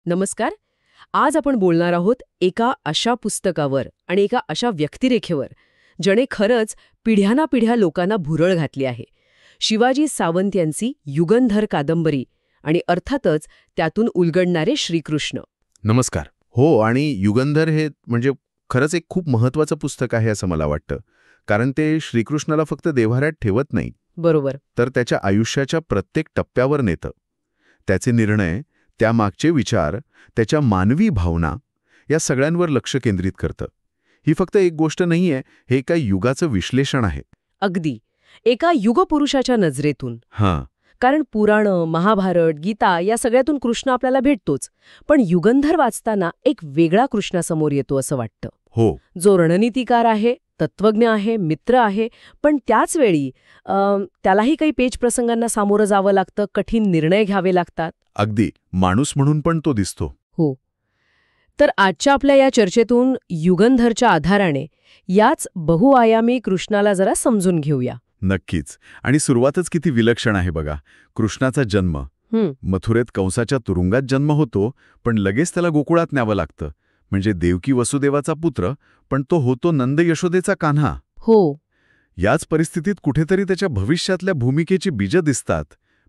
नमस्कार. आज आपण बोलणार आहोत एका अशा पुस्तकावर आणि एका अशा व्यक्तिरेखेवर ज्याने खरंच पिढ्यानापिढ्या लोकांना भुरळ घातली आहे. शिवाजी सावंत यांची युगंधर कादंबरी आणि अर्थातच त्यातून उलगडणारे श्रीकृष्ण. नमस्कार. हो, आणि युगंधर हे म्हणजे खरंच एक खूप महत्वाचं पुस्तक आहे असं मला वाटतं. कारण ते श्रीकृष्णाला फक्त देव्हाऱ्यात ठेवत नाही, बरोबर, तर त्याच्या आयुष्याच्या प्रत्येक टप्प्यावर नेतं. त्याचे निर्णय, त्यामागचे विचार, त्याच्या मानवी भावना या सगळ्यांवर लक्ष केंद्रित करतं. ही फक्त एक गोष्ट नाहीये, हे एका युगाचं विश्लेषण आहे. अगदी एका युगपुरुषाच्या नजरेतून. हां, कारण पुराणं, महाभारत, गीता या सगळ्यातून कृष्ण आपल्याला भेटतोच, पण युगंधर वाचताना एक वेगळा कृष्णासमोर येतो असं वाटतं. हो, जो रणनीतिकार आहे, तत्वज्ञ आहे, मित्र आहे, पण त्याच वेळी त्यालाही काही पेच प्रसंगांना सामोरं जावं लागतं, कठीण निर्णय घ्यावे लागतात. अगदी माणूस म्हणून पण तो दिसतो. हो. तर आजच्या आपल्या या चर्चेतून युगंधरच्या आधाराने याच बहुआयामी कृष्णाला जरा समजून घेऊया. नक्कीच. आणि सुरुवातच किती विलक्षण आहे बघा. कृष्णाचा जन्म. मथुरेत कंसाच्या तुरुंगात जन्म होतो, पण लगेच त्याला गोकुळात न्यावं लागतं. म्हणजे देवकी वसुदेवाचा पुत्र, पण तो होतो नंद यशोदेचा कान्हा. हो. याच परिस्थितीत कुठेतरी त्याच्या भविष्यातल्या भूमिकेची बीजं दिसतात.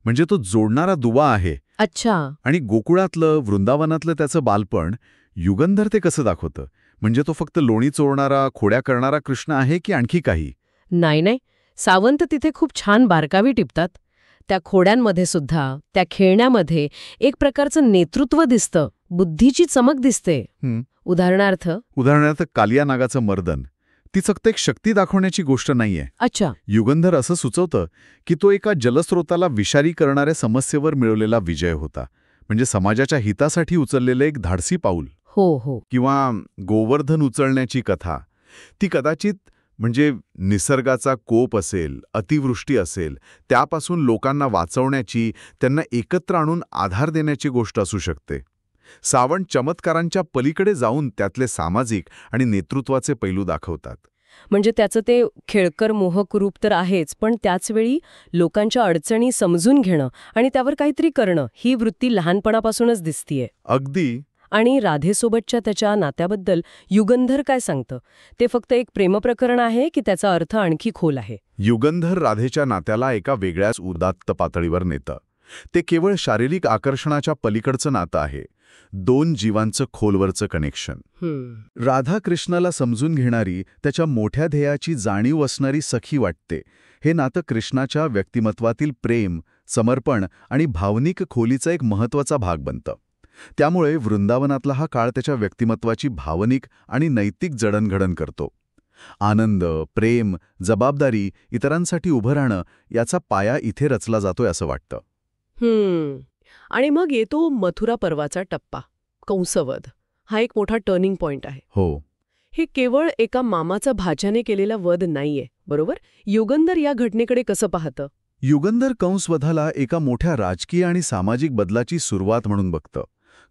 म्हणजे तो जोडणारा दुवा आहे. अच्छा. आणि गोकुळातलं, वृंदावनातलं त्याचं बालपण युगंधर ते कसं दाखवतं? म्हणजे तो फक्त लोणी चोरणारा, खोड्या करणारा कृष्ण आहे की आणखी काही? नाही, सावंत तिथे खूप छान बारकावी टिपतात. त्या खोड्यांमध्ये सुद्धा, त्या खेळण्यामध्ये एक प्रकारचं नेतृत्व दिसतं, बुद्धीची चमक दिसते. उदाहरणार्थ कालिया नागाचं मर्दन. ती फक्त एक शक्ती दाखवण्याची गोष्ट नाहीये. अच्छा. युगंधर असं सुचवतं की तो एका जलस्रोताला विषारी करणाऱ्या समस्येवर मिळवलेला विजय होता. म्हणजे समाजाच्या हितासाठी उचललेलं एक धाडसी पाऊल. हो. किंवा गोवर्धन उचलण्याची कथा. ती कदाचित म्हणजे निसर्गाचा कोप असेल, अतिवृष्टी असेल, त्यापासून लोकांना वाचवण्याची, त्यांना एकत्र आणून आधार देण्याची गोष्ट असू शकते. सावंत चमत्कारांच्या पलीकडे जाऊन त्यातले सामाजिक आणि नेतृत्वाचे पैलू दाखवतात. म्हणजे त्याचं ते खेळकर मोहक रूप तर आहेच, पण त्याचवेळी लोकांच्या अडचणी समजून घेणं आणि त्यावर काहीतरी करणं ही वृत्ती लहानपणापासूनच दिसतीये. अगदी. आणि राधेसोबतच्या त्याच्या नात्याबद्दल युगंधर काय सांगतं? ते फक्त एक प्रेमप्रकरण आहे की त्याचा अर्थ आणखी खोल आहे? युगंधर राधेच्या नात्याला एका वेगळ्याच उदात्त पातळीवर नेतं. ते केवळ शारीरिक आकर्षणाच्या पलीकडचं नातं आहे. दोन जीवांचं खोलवरचं कनेक्शन. राधा कृष्णाला समजून घेणारी, त्याच्या मोठ्या ध्येयाची जाणीव असणारी सखी वाटते. हे नातं कृष्णाच्या व्यक्तिमत्वातील प्रेम, समर्पण आणि भावनिक खोलीचा एक महत्त्वाचा भाग बनतं. त्यामुळे वृंदावनातला हा काळ त्याच्या व्यक्तिमत्वाची भावनिक आणि नैतिक जडणघडण करतो. आनंद, प्रेम, जबाबदारी, इतरांसाठी उभं राहणं याचा पाया इथे रचला जातोय असं वाटतं. आणि मग येतो मथुरा पर्वाचा टप्पा, कंसवध. हा एक मोठा टर्निंग पॉइंट आहे. हो. हे केवळ एका मामाचा भाच्याने केलेला वध नाहीये, बरोबर? युगंधर या घटनेकडे कसं पाहतं? युगंधर कंसवधाला एका मोठ्या राजकीय आणि सामाजिक बदलाची सुरुवात म्हणून बघतं.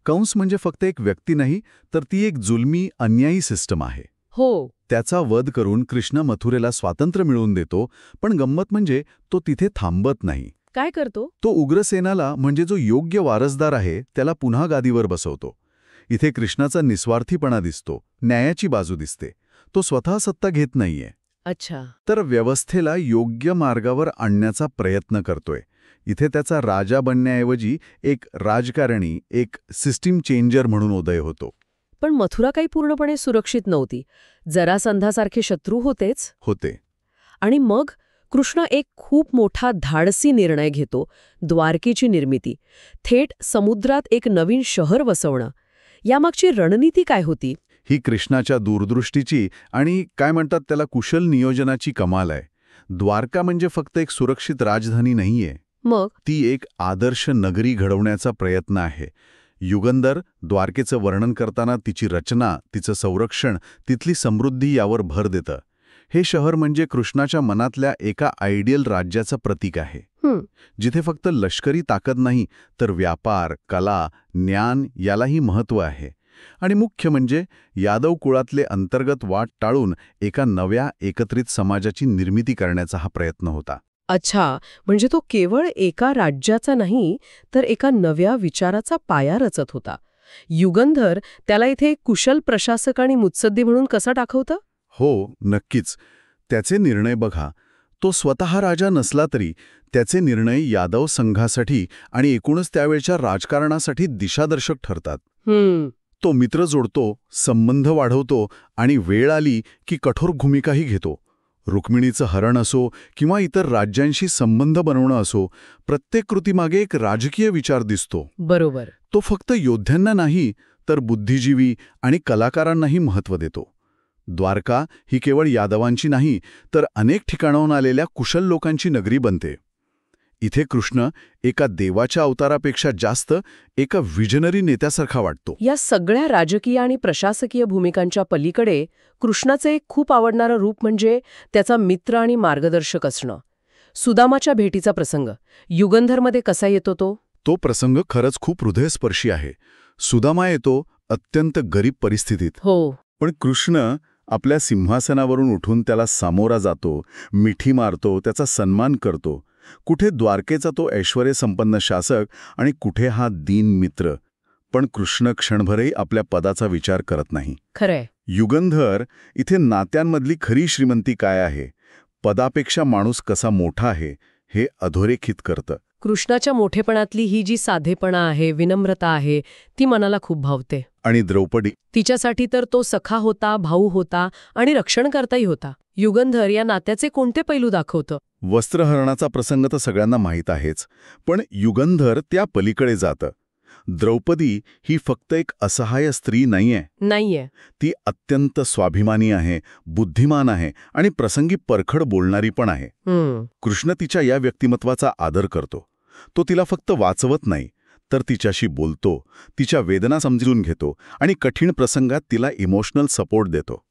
कंस म्हणजे फक्त एक व्यक्ती नाही, तर ती एक जुलमी, अन्यायी सिस्टम आहे. हो. त्याचा वध करून कृष्ण मथुरेला स्वातंत्र्य मिळवून देतो, पण गंमत म्हणजे तो तिथे थांबत नाही. काय करतो? तो उग्रसेनाला, म्हणजे जो योग्य वारसदार आहे, त्याला पुन्हा गादीवर बसवतो. इथे कृष्णाचा निस्वार्थीपणा दिसतो, न्यायाची बाजू दिसते. तो स्वतः सत्ता घेत नाहीये. अच्छा. तर व्यवस्थेला योग्य मार्गावर आणण्याचा प्रयत्न करतोय. इथे त्याचा राजा बनण्याऐवजी एक राजकारणी, एक सिस्टीम चेंजर म्हणून उदय होतो. पण मथुरा काही पूर्णपणे सुरक्षित नव्हती. जरासंधासारखे शत्रू होते. आणि मग कृष्ण एक खूप मोठा धाडसी निर्णय घेतो, द्वारकेची निर्मिती. थेट समुद्रात एक नवीन शहर वसवणं. यामागची रणनीती काय होती? ही कृष्णाच्या दूरदृष्टीची आणि काय म्हणतात त्याला कुशल नियोजनाची कमाल आहे. द्वारका म्हणजे फक्त एक सुरक्षित राजधानी नाहीये, मग ती एक आदर्श नगरी घडवण्याचा प्रयत्न आहे. युगंधर द्वारकेचं वर्णन करताना तिची रचना, तिचं संरक्षण, तिथली समृद्धी यावर भर देतं. हे शहर म्हणजे कृष्णाच्या मनातल्या एका आयडियल राज्याचं प्रतीक आहे, जिथे फक्त लष्करी ताकद नाही, तर व्यापार, कला, ज्ञान यालाही महत्त्व आहे. आणि मुख्य म्हणजे यादव कुळातले अंतर्गत वाद टाळून एका नव्या एकत्रित समाजाची निर्मिती करण्याचा हा प्रयत्न होता. अच्छा, म्हणजे तो केवळ एका राज्याचा नाही, तर एका नव्या विचाराचा पाया रचत होता. युगंधर त्याला इथे कुशल प्रशासक आणि मुत्सद्दी म्हणून कसं दाखवतं? हो, नक्कीच. त्याचे निर्णय बघा. तो स्वतः राजा नसला तरी त्याचे निर्णय यादव संघासाठी आणि एकूणच त्यावेळच्या राजकारणासाठी दिशादर्शक ठरतात. तो मित्र जोडतो, संबंध वाढवतो आणि वेळ आली की कठोर भूमिकाही घेतो. रुक्मिणीचं हरण असो किंवा इतर राज्यांशी संबंध बनवणं असो, प्रत्येक कृतीमागे एक राजकीय विचार दिसतो. बरोबर. तो फक्त योद्ध्यांना नाही तर बुद्धिजीवी आणि कलाकारांनाही महत्त्व देतो. द्वारका ही केवळ यादवांची नाही तर अनेक ठिकाणाहून आलेल्या कुशल लोकांची नगरी बनते. इथे कृष्ण एका देवाच्या अवतारापेक्षा जास्त एका विजनरी नेत्यासारखा वाटतो. या सगळ्या राजकीय आणि प्रशासकीय भूमिकांच्या पलीकडे कृष्णाचे एक खूप आवडणारं रूप म्हणजे त्याचा मित्र आणि मार्गदर्शक असणं. सुदामाच्या भेटीचा प्रसंग युगंधरमध्ये कसा येतो तो प्रसंग खरंच खूप हृदयस्पर्शी आहे. सुदामा येतो अत्यंत गरीब परिस्थितीत. हो. पण कृष्ण आपल्या सिंहासनावरून उठून त्याला सामोरा जातो, मिठी मारतो, त्याचा सन्मान करतो. कुठे द्वारकेचा तो ऐश्वर्यसंपन्न शासक आणि कुठे हा दीन मित्र. पण कृष्ण क्षणभरही आपल्या पदाचा विचार करत नाही. खरंय. युगंधर इथे नात्यांमधली खरी श्रीमंती काय आहे, पदापेक्षा माणूस कसा मोठा आहे, हे अधोरेखित करतं. कृष्णाच्या मोठेपणातली ही जी साधेपणा आहे, विनम्रता आहे, ती मनाला खूप भावते. आणि द्रौपदी, तिच्यासाठी तर तो सखा होता, भाऊ होता आणि रक्षणकर्ताही होता. युगंधर या नात्याचे कोणते पैलू दाखवतं? वस्त्रहरणाचा प्रसंग तर सगळ्यांना माहीत आहेच, पण युगंधर त्या पलीकडे जातं. द्रौपदी ही फक्त एक असहाय स्त्री नाहीये. ती अत्यंत स्वाभिमानी आहे, बुद्धिमान आहे आणि प्रसंगी परखड बोलणारी पण आहे. कृष्ण तिच्या या व्यक्तिमत्वाचा आदर करतो. तो तिला फक्त वाचवत नाही तर तिच्याशी बोलतो, तिच्या वेदना समजून घेतो आणि कठीण प्रसंगात तिला इमोशनल सपोर्ट देतो.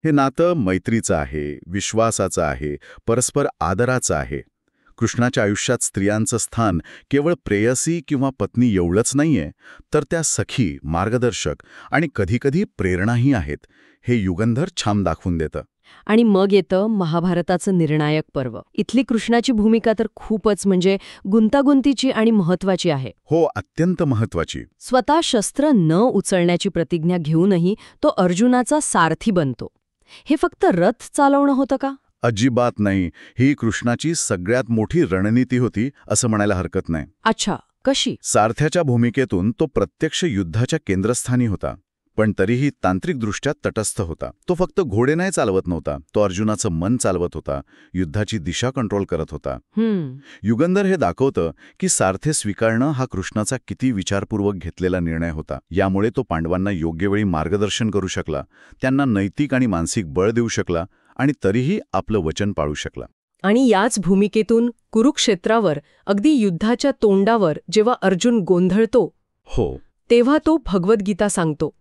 हे नातं मैत्रीचं आहे, विश्वासाचं आहे, परस्पर आदराचं आहे. कृष्णाच्या आयुष्यात स्त्रियांचं स्थान केवळ प्रेयसी किंवा पत्नी एवढंच नाहीये, तर त्या सखी, मार्गदर्शक आणि कधीकधी प्रेरणाही आहेत. हे युगंधर छान दाखवून देतं. आणि मग येतं महाभारताचं निर्णायक पर्व. इथली कृष्णाची भूमिका तर खूपच म्हणजे गुंतागुंतीची आणि महत्वाची आहे. हो, अत्यंत महत्वाची. स्वतः शस्त्र न उचलण्याची प्रतिज्ञा घेऊनही तो अर्जुनाचा सारथी बनतो. हे फक्त रथ चालवणं होतं का? अजिबात नाही. ही कृष्णाची सगळ्यात मोठी रणनीती होती असं म्हणायला हरकत नाही. अच्छा, कशी? सारथ्याच्या भूमिकेतून तो प्रत्यक्ष युद्धाच्या केंद्रस्थानी होता, पण तरीही तांत्रिकदृष्ट्या तटस्थ होता. तो फक्त घोडे नाही चालवत नव्हता, तो अर्जुनाचं मन चालवत होता, युद्धाची दिशा कंट्रोल करत होता. युगंधर हे दाखवतं की सारथे स्वीकारणं हा कृष्णाचा किती विचारपूर्वक घेतलेला निर्णय होता. यामुळे तो पांडवांना योग्य वेळी मार्गदर्शन करू शकला, त्यांना नैतिक आणि मानसिक बळ देऊ शकला आणि तरीही आपलं वचन पाळू शकला. आणि याच भूमिकेतून कुरुक्षेत्रावर अगदी युद्धाच्या तोंडावर जेव्हा अर्जुन गोंधळतो, हो, तेव्हा तो भगवद्गीता सांगतो.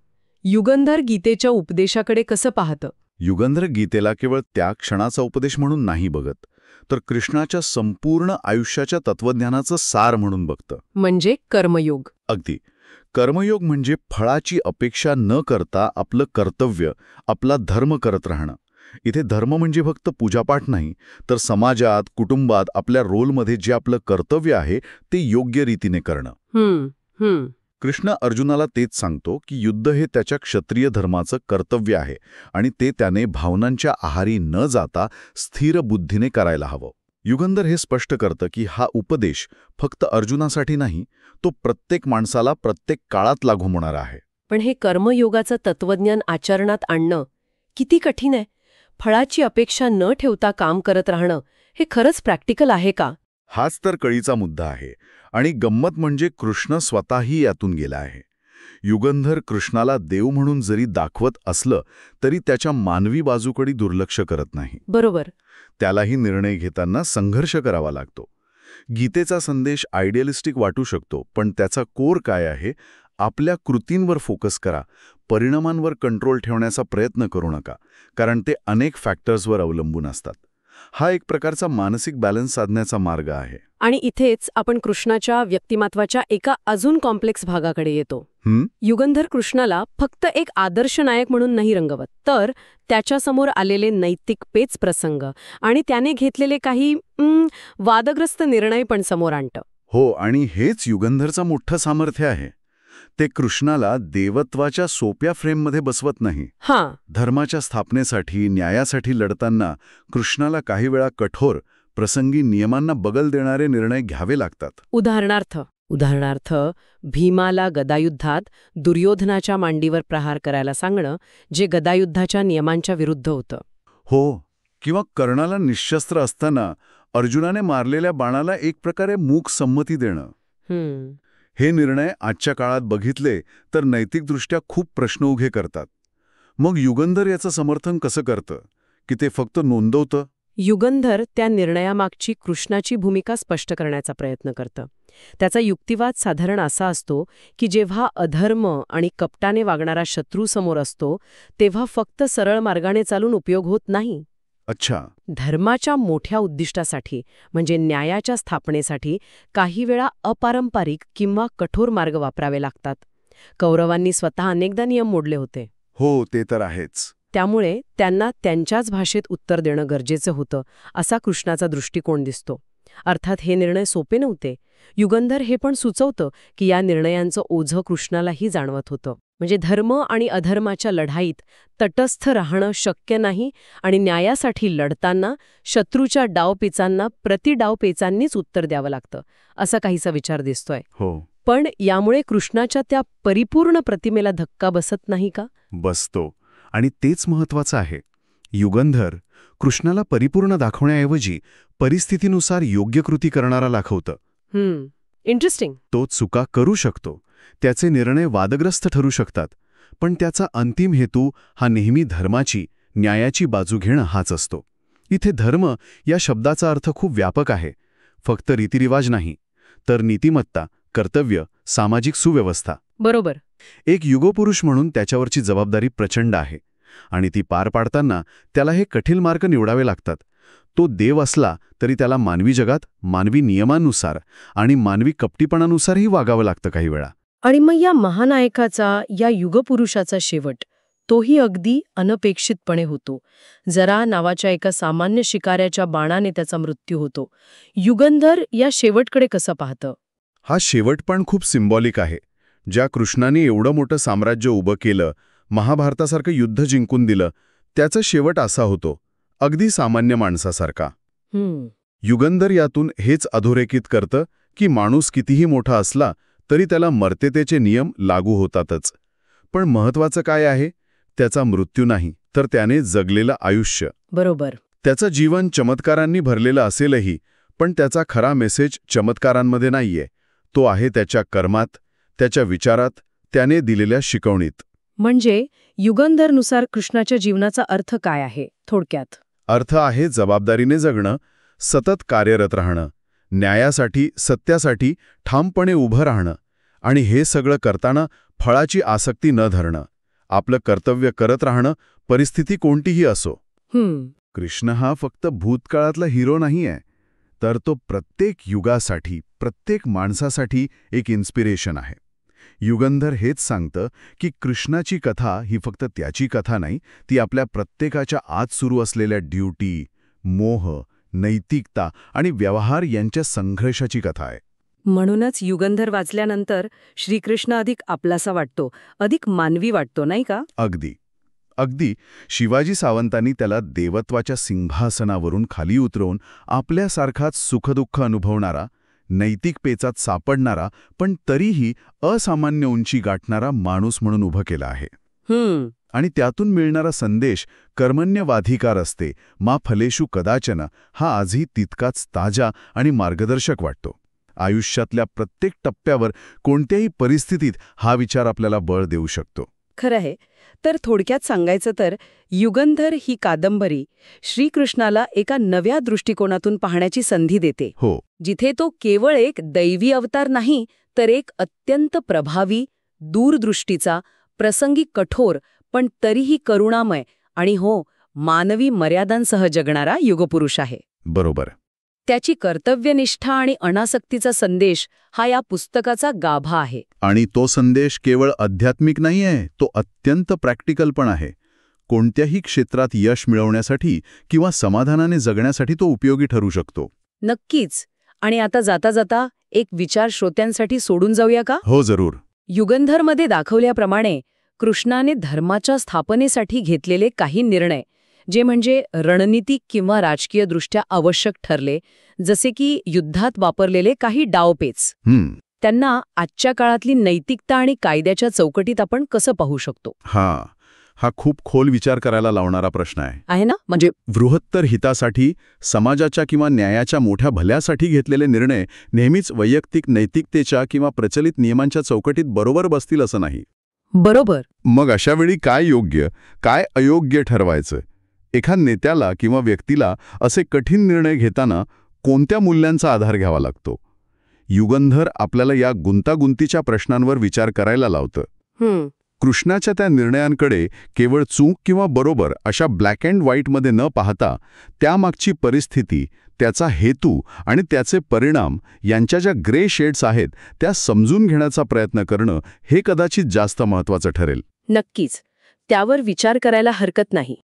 युगंधर गीतेच्या उपदेशाकडे कसं पाहतं? युगंधर गीतेला केवळ त्या क्षणाचा उपदेश म्हणून नाही बघत, तर कृष्णाच्या संपूर्ण आयुष्याच्या तत्वज्ञानाचं सार म्हणून बघतं. म्हणजे कर्मयोग. अगदी. कर्मयोग म्हणजे फळाची अपेक्षा न करता आपलं कर्तव्य, आपला धर्म करत राहणं. इथे धर्म म्हणजे फक्त पूजापाठ नाही, तर समाजात, कुटुंबात, आपल्या रोलमध्ये जे आपलं कर्तव्य आहे ते योग्य रीतीने करणं. कृष्ण अर्जुनाला तेच सांगतो की युद्ध हे त्याच्या क्षत्रिय धर्माचं कर्तव्य आहे आणि ते त्याने भावनांच्या आहारी न जाता स्थिर बुद्धीने करायला हवं. युगंधर हे स्पष्ट करतं की हा उपदेश फक्त अर्जुनासाठी नाही, तो प्रत्येक माणसाला प्रत्येक काळात लागू होणार आहे. पण हे कर्मयोगाचं तत्वज्ञान आचरणात आणणं किती कठीण आहे. फळाची अपेक्षा न ठेवता काम करत राहणं हे खरंच प्रॅक्टिकल आहे का? हाच तर कळीचा मुद्दा आहे. आणि गंमत म्हणजे कृष्ण स्वतःही यातून गेला आहे. युगंधर कृष्णाला देव म्हणून जरी दाखवत असलं तरी त्याच्या मानवी बाजूकडे दुर्लक्ष करत नाही. बरोबर. त्यालाही निर्णय घेताना संघर्ष करावा लागतो. गीतेचा संदेश आयडियलिस्टिक वाटू शकतो, पण त्याचा कोर काय आहे? आपल्या कृतींवर फोकस करा, परिणामांवर कंट्रोल ठेवण्याचा प्रयत्न करू नका, कारण ते अनेक फॅक्टर्सवर अवलंबून असतात. हा एक प्रकारचा मानसिक बॅलन्स साधण्याचा मार्ग आहे. आणि इथेच आपण कृष्णाच्या व्यक्तिमत्वाच्या एका अजून कॉम्प्लेक्स भागाकडे येतो. युगंधर कृष्णाला फक्त एक आदर्श नायक म्हणून नाही रंगवत, तर त्याच्यासमोर आलेले नैतिक पेच प्रसंग आणि त्याने घेतलेले काही वादग्रस्त निर्णय पण समोर आणतं. हो, आणि हेच युगंधरचं मोठं सामर्थ्य आहे. ते कृष्णाला देवत्वाच्या सोप्या फ्रेममध्ये बसवत नाही. हां. धर्माच्या स्थापनेसाठी, न्यायासाठी लढताना कृष्णाला काही वेळा कठोर, प्रसंगी नियमांना बगल देणारे निर्णय घ्यावे लागतात. उदाहरणार्थ भीमाला गदायुद्धात दुर्योधनाच्या मांडीवर प्रहार करायला सांगणं, जे गदायुद्धाच्या नियमांच्या विरुद्ध होतं. हो, किंवा कर्णाला निशस्त्र असताना अर्जुनाने मारलेल्या बाणाला एक प्रकारे मूक संमती देणं. हे निर्णय आजच्या काळात बघितले तर नैतिकदृष्ट्या खूप प्रश्न उभे करतात. मग युगंधर याचं समर्थन कसं करतं, की ते फक्त नोंदवतं? युगंधर त्या निर्णयामागची कृष्णाची भूमिका स्पष्ट करण्याचा प्रयत्न करतं. त्याचा युक्तिवाद साधारण असा असतो की जेव्हा अधर्म आणि कपटाने वागणारा शत्रू समोर असतो तेव्हा फक्त सरळ मार्गाने चालून उपयोग होत नाही. अच्छा. धर्माच्या मोठ्या उद्दिष्टासाठी म्हणजे न्यायाच्या स्थापनेसाठी काही वेळा अपारंपरिक किंवा कठोर मार्ग वापरावे लागतात. कौरवांनी स्वतः अनेकदा नियम मोडले होते. हो, ते तर आहेच. त्यामुळे त्यांना त्यांच्याच भाषेत उत्तर देणं गरजेचं होतं, असा कृष्णाचा दृष्टिकोन दिसतो. अर्थात हे निर्णय सोपे नव्हते. युगंधर हे पण सुचवतं की या निर्णयांचं ओझं कृष्णालाही जाणवत होतं. म्हणजे धर्म आणि अधर्माच्या लढाईत तटस्थ राहणं शक्य नाही आणि न्यायासाठी लढताना शत्रूच्या डावपेचांना प्रतिडावपेचांनीच उत्तर द्यावं लागतं, असा काहीसा विचार दिसतोय. हो. पण यामुळे कृष्णाच्या त्या परिपूर्ण प्रतिमेला धक्का बसत नाही का? बसतो. आणि तेच महत्वाचं आहे. युगंधर कृष्णाला परिपूर्ण दाखवण्याऐवजी परिस्थितीनुसार योग्य कृती करणारा दाखवतं. इंटरेस्टिंग. तो चुका करू शकतो, त्याचे निर्णय वादग्रस्त ठरू शकतात, पण त्याचा अंतिम हेतू हा नेहमी धर्माची, न्यायाची बाजू घेणं हाच असतो. इथे धर्म या शब्दाचा अर्थ खूप व्यापक आहे. फक्त रीतिरिवाज नाही, तर नीतिमत्ता, कर्तव्य, सामाजिक सुव्यवस्था. बरोबर. एक युगपुरुष म्हणून त्याच्यावरची जबाबदारी प्रचंड आहे आणि ती पार पाडताना त्याला हे कठीण मार्ग निवडावे लागतात. तो देव असला तरी त्याला मानवी जगात मानवी नियमांनुसार आणि मानवी कपटीपणानुसारही वागावं लागतं काही वेळा. आणि मग या महानायकाचा, या युगपुरुषाचा शेवट तोही अगदी अनपेक्षितपणे होतो. जरा नावाच्या एका सामान्य शिकाऱ्याच्या बाणाने त्याचा मृत्यू होतो. युगंधर या शेवटकडे कसं पाहतं? हा शेवट पण खूप सिंबॉलिक आहे. ज्या कृष्णाने एवढं मोठं साम्राज्य उभं केलं, महाभारतासारखं युद्ध जिंकून दिलं, त्याचा शेवट असा होतो, अगदी सामान्य माणसासारखा. युगंधर यातून हेच अधोरेखित करतं की माणूस कितीही मोठा असला तरी त्याला मर्त्यतेचे नियम लागू होतातच. पण महत्वाचं काय आहे? त्याचा मृत्यू नाही, तर त्याने जगलेलं आयुष्य. बरोबर. त्याचं जीवन चमत्कारांनी भरलेलं असेलही, पण त्याचा खरा मेसेज चमत्कारांमध्ये नाहीये. तो आहे त्याच्या कर्मात, त्याच्या विचारात, त्याने दिलेल्या शिकवणीत. म्हणजे युगंधरनुसार कृष्णाच्या जीवनाचा अर्थ काय आहे थोडक्यात? अर्थ आहे जबाबदारीने जगणं, सतत कार्यरत राहणं, न्यायासाठी, सत्यासाठी ठामपणे उभं राहणं आणि हे सगळं करताना फळाची आसक्ती न धरणं. आपलं कर्तव्य करत राहणं, परिस्थिती कोणतीही असो. कृष्ण हा फक्त भूतकाळातला हिरो नाहीये, तर तो प्रत्येक युगासाठी, प्रत्येक माणसासाठी एक इन्स्पिरेशन आहे. युगंधर हेच सांगतं की कृष्णाची कथा ही फक्त त्याची कथा नाही, ती आपल्या प्रत्येकाच्या आत सुरू असलेल्या ड्युटी, मोह, नैतिकता आणि व्यवहार यांच्या संघर्षाची कथा आहे. म्हणूनच युगंधर वाचल्यानंतर श्रीकृष्ण अधिक आपलासा वाटतो, अधिक मानवी वाटतो, नाही का? अगदी अगदी. शिवाजी सावंतांनी त्याला देवत्वाच्या सिंहासनावरून खाली उतरवून आपल्यासारखाच सुखदुःख अनुभवणारा, नैतिक पेचात सापडणारा पण तरीही असामान्य उंची गाठणारा माणूस म्हणून उभं केला आहे. आणि त्यातून मिळणारा संदेश कर्मण्यवाधिकार असते, मा फलेषु कदाचन, हा आजही तितकाच ताजा आणि मार्गदर्शक वाटतो. आयुष्यातल्या प्रत्येक टप्प्यावर, कोणत्याही परिस्थितीत हा विचार आपल्याला बळ देऊ शकतो. खरं आहे. तर थोडक्यात सांगायचं तर युगंधर ही कादंबरी श्रीकृष्णाला एका नव्या दृष्टिकोनातून पाहण्याची संधी देते. हो. जिथे तो केवळ एक दैवी अवतार नाही, तर एक अत्यंत प्रभावी, दूरदृष्टीचा, प्रसंगी कठोर पण तरीही करुणामय आणि मानवी मर्यादांसह जगणारा युगपुरुष आहे. बरोबर. त्याची कर्तव्यनिष्ठा आणि अनासक्तीचा संदेश हा या पुस्तकाचा गाभा आहे. आणि तो संदेश केवळ आध्यात्मिक नाहीये, तो अत्यंत प्रॅक्टिकल पण आहे. कोणत्याही क्षेत्रात यश मिळवण्यासाठी किंवा समाधानाने जगण्यासाठी तो उपयोगी ठरू शकतो. नक्कीच. आणि आता जाता जाता एक विचार श्रोत्यांसाठी सोडून जाऊया का? हो, जरूर. युगंधरमध्ये दाखवल्याप्रमाणे कृष्णाने धर्माच्या स्थापनेसाठी घेतलेले काही निर्णय, जे म्हणजे रणनीतिक किंवा राजकीयदृष्ट्या आवश्यक ठरले, जसे की युद्धात वापरलेले काही डावपेच, त्यांना आजच्या काळातली नैतिकता आणि कायद्याच्या चौकटीत आपण कसं पाहू शकतो? हा खूप खोल विचार करायला लावणारा प्रश्न आहे ना? म्हणजे बृहत्तर हितासाठी, समाजाच्या किंवा न्यायाच्या मोठ्या भल्यासाठी घेतलेले निर्णय नेहमीच वैयक्तिक नैतिकतेच्या किंवा प्रचलित नियमांच्या चौकटीत बरोबर बसतील असं नाही. बरोबर. मग अशावेळी काय योग्य, काय अयोग्य ठरवायचं? एखाद्या नेत्याला किंवा व्यक्तीला असे कठीण निर्णय घेताना कोणत्या मूल्यांचा आधार घ्यावा लागतो? युगंधर आपल्याला या गुंतागुंतीच्या प्रश्नांवर विचार करायला लावतं. कृष्णाच्या त्या निर्णयांकडे केवळ चूक किंवा बरोबर अशा ब्लॅक अँड व्हाईटमध्ये न पाहता त्यामागची परिस्थिती, त्याचा हेतू आणि त्याचे परिणाम यांच्या ज्या ग्रे शेड्स आहेत त्या समजून घेण्याचा प्रयत्न करणं हे कदाचित जास्त महत्त्वाचं ठरेल. नक्कीच. त्यावर विचार करायला हरकत नाही.